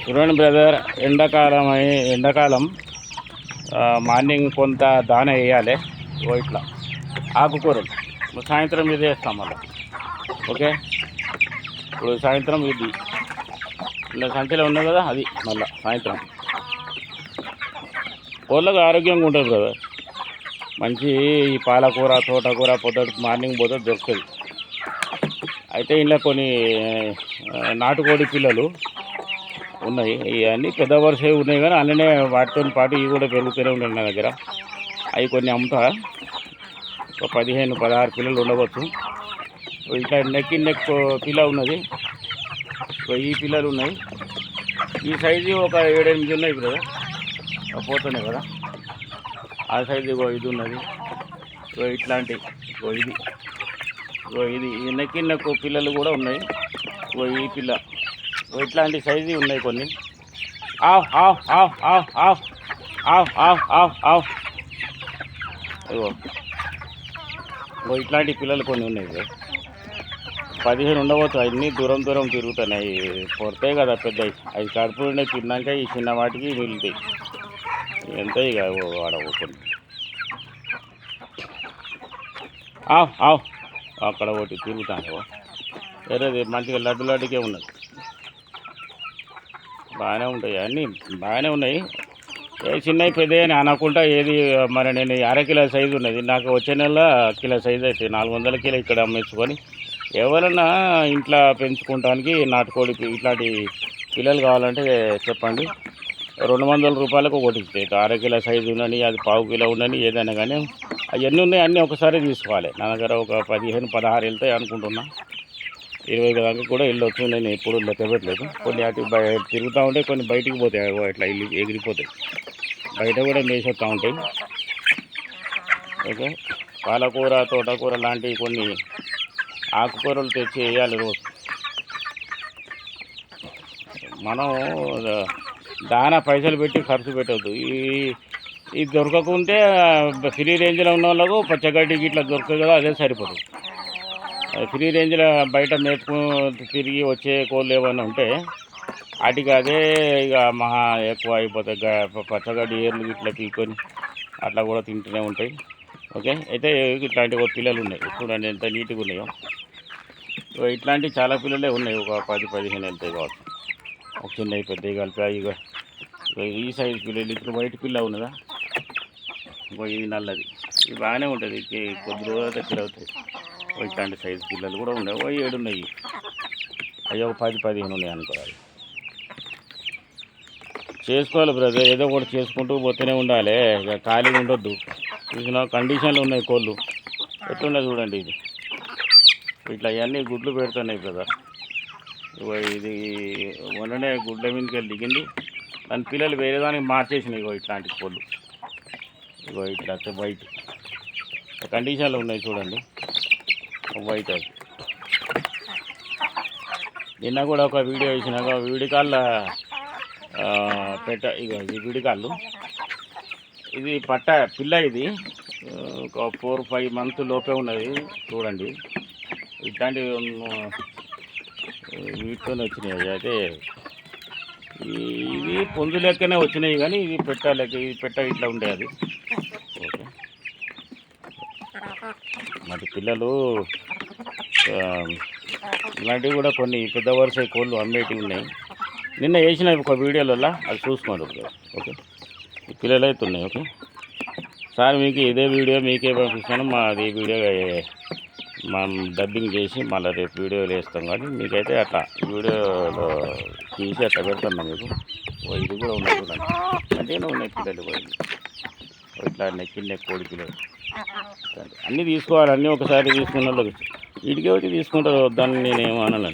చూడండి బ్రదర్, ఎండాకాలం మార్నింగ్ కొంత దాన వేయాలి. ఇట్లా ఆకుకూరలు సాయంత్రం ఇది వేస్తాం మళ్ళీ. ఓకే, ఇప్పుడు సాయంత్రం ఇది ఇలా సంచిలో ఉన్నది కదా, అది మళ్ళీ సాయంత్రం కోళ్ళకు ఆరోగ్యంగా ఉంటుంది బ్రదర్. మంచి ఈ పాలకూర, తోటకూర పొద్దుటి మార్నింగ్ పోతే దొరుకుతుంది. అయితే ఇలా కొన్ని నాటుకోడి పిల్లలు ఉన్నాయి. ఇవన్నీ పెద్ద వరుస ఉన్నాయి, కానీ అందులోనే వాటితో పాటు ఇవి కూడా పెరుగుతూనే ఉన్నాయి నా దగ్గర. అవి కొన్ని అమ్ముతా. ఒక 15-16 పిల్లలు ఉండవచ్చు. ఇట్లా నెక్ పిల్ల ఉన్నది. ఈ పిల్లలు ఉన్నాయి. ఈ సైజు ఒక 7-8 ఉన్నాయి బ్రదర్, పోతున్నాయి కదా. ఆ సైజు ఇది ఉన్నది. ఇట్లాంటి ఇది నెక్ పిల్లలు కూడా ఉన్నాయి. ఈ పిల్ల ఇట్లాంటి సైజు ఉన్నాయి కొన్ని. Of of of of of of of of of ఇట్లాంటి పిల్లలు కొన్ని ఉన్నాయి. 15 ఉండవచ్చు. అన్నీ దూరం తిరుగుతున్నాయి. పొడతాయి కదా పెద్దవి. అవి కడుపు ఉండే తిన్నాక ఈ చిన్న వాటికి మిగులుతాయి. ఎంత ఇక వాడకుండా ఆఫ్ ఆఫ్ అక్కడ ఒకటి తిరుగుతాను. వేరేది మంచిగా లడ్డుకే ఉన్నది. బాగానే ఉంటాయి, అన్నీ బాగానే ఉన్నాయి. చిన్నవి పెద్దవి అని అనకుండా ఏది మరి నేను 1/2 కిలో సైజు ఉన్నది. నాకు వచ్చే నెల కిలో సైజు అయితే 400 కిలో ఇక్కడ అమ్మేసుకొని ఎవరన్నా ఇంట్లో పెంచుకోవడానికి నాటుకోడి ఇట్లాంటి పిల్లలు కావాలంటే చెప్పండి. 200 రూపాయలకు ఒకటి ఇస్తాయి. 1/2 కిలో సైజు ఉండని, అది 1/4 కిలో ఉండని, ఏదైనా కానీ అవన్నీ ఉన్నాయి. అన్నీ ఒకసారి తీసుకోవాలి. నా దగ్గర ఒక 15-16 వెళ్తాయి అనుకుంటున్నా. 20 దాకా కూడా వెళ్ళొచ్చు. నేను ఎప్పుడు లెక్క పెట్టలేదు. కొన్ని అటు తిరుగుతూ ఉంటాయి, కొన్ని బయటికి పోతాయి. ఇట్లా ఎగిరిపోతాయి. బయట కూడా మేసేస్తూ ఉంటాయి. ఓకే, పాలకూర, తోటకూర లాంటివి కొన్ని ఆకుకూరలు తెచ్చి వేయాలి రోజు. మనం దానా పైసలు పెట్టి ఖర్చు పెట్టవద్దు. ఇది దొరకకుంటే ఫ్రీ రేంజ్లో ఉన్న వాళ్ళకు పచ్చగడ్డికి ఇట్లా దొరకదు కదా, అదే సరిపోతుంది. ఫ్రీ రేంజ్లో బయట మేపుకు తిరిగి వచ్చే కోళ్ళు ఏమైనా ఉంటే వాటికి అదే ఇక మహా ఎక్కువ అయిపోతాయి. పచ్చగడ్డి ఏర్లు ఇట్లా పీక్కొని అట్లా కూడా తింటూనే ఉంటాయి. ఓకే, అయితే ఇట్లాంటి ఒక పిల్లలు ఉన్నాయి. చూడండి ఎంత నీట్గా ఉన్నాయో. ఇట్లాంటి చాలా పిల్లలే ఉన్నాయి. ఒక 10-15 వెళ్తాయి కావచ్చు. ఒక చిన్నవి పెద్దవి కలిపి. ఇక ఈ సైజు పిల్లలు. ఇప్పుడు వైట్ పిల్ల ఉన్నదా, ఇది నల్లది. ఇది బాగానే ఉంటుంది. కొద్ది రోజులైతే పిల్ల అవుతాయి. ఇట్లాంటి సైజు పిల్లలు కూడా ఉన్నాయి. 7 ఉన్నాయి. అవి ఒక 10-15 ఉన్నాయి అనుకోవాలి. చేసుకోవాలి బ్రదర్, ఏదో ఒకటి చేసుకుంటూ పోతూనే ఉండాలి. ఇక ఖాళీగా ఉండొద్దు. చూసిన కండిషన్లు ఉన్నాయి కోళ్ళు. ఎట్లున్నాయి చూడండి. ఇది ఇట్లా ఇవన్నీ గుడ్లు పెడుతున్నాయి బ్రదర్. ఇది మొన్ననే గుడ్ల మీదకి వెళ్ళి దిగింది. దాని పిల్లలు వేరే దానికి మార్చేసినాయి. ఇట్లాంటి కోళ్ళు ఇట్లా వైట్ కండిషన్లు ఉన్నాయి చూడండి. వైట్ అది నిన్న కూడా ఒక వీడియో వేసినాక వీడి కాళ్ళ ఇది వీడి కాళ్ళు. ఇది పట్ట పిల్ల. ఇది ఒక 4-5 మంత్స్ లోపే ఉన్నది చూడండి. ఇట్లాంటివి వీటితో వచ్చినాయి. అయితే ఇవి పొందు లెక్కనే వచ్చినాయి, కానీ ఇది పెట్ట ఇట్లా ఉండే అది. ఓకే, మరి పిల్లలు ఇలాంటివి కూడా కొన్ని పెద్ద వరుస కోళ్ళు అమ్మేటివి ఉన్నాయి. నిన్న వేసిన ఒక వీడియోలలో అది చూసుకోండి. ఓకే, ఈ పిల్లలు అయితే ఉన్నాయి. ఓకే సార్, మీకు ఇదే వీడియో మీకే పంపిస్తాను. మాది వీడియో మనం డబ్బింగ్ చేసి మళ్ళీ రేపు వీడియోలు వేస్తాం. కానీ మీకైతే అట్లా వీడియోలో తీసి అట్లా పెడుతున్నాం మీకు. ఇది కూడా ఉన్నాయి చూడండి. అంటేనే ఉన్నాయి పిల్లలు. ఇట్లా నెక్ కోడి పిల్లలు అన్నీ తీసుకోవాలి. అన్నీ ఒకసారి తీసుకున్న వాళ్ళకి వీటికి ఒకటి తీసుకుంటారు. దాన్ని నేనేమో అనలేను.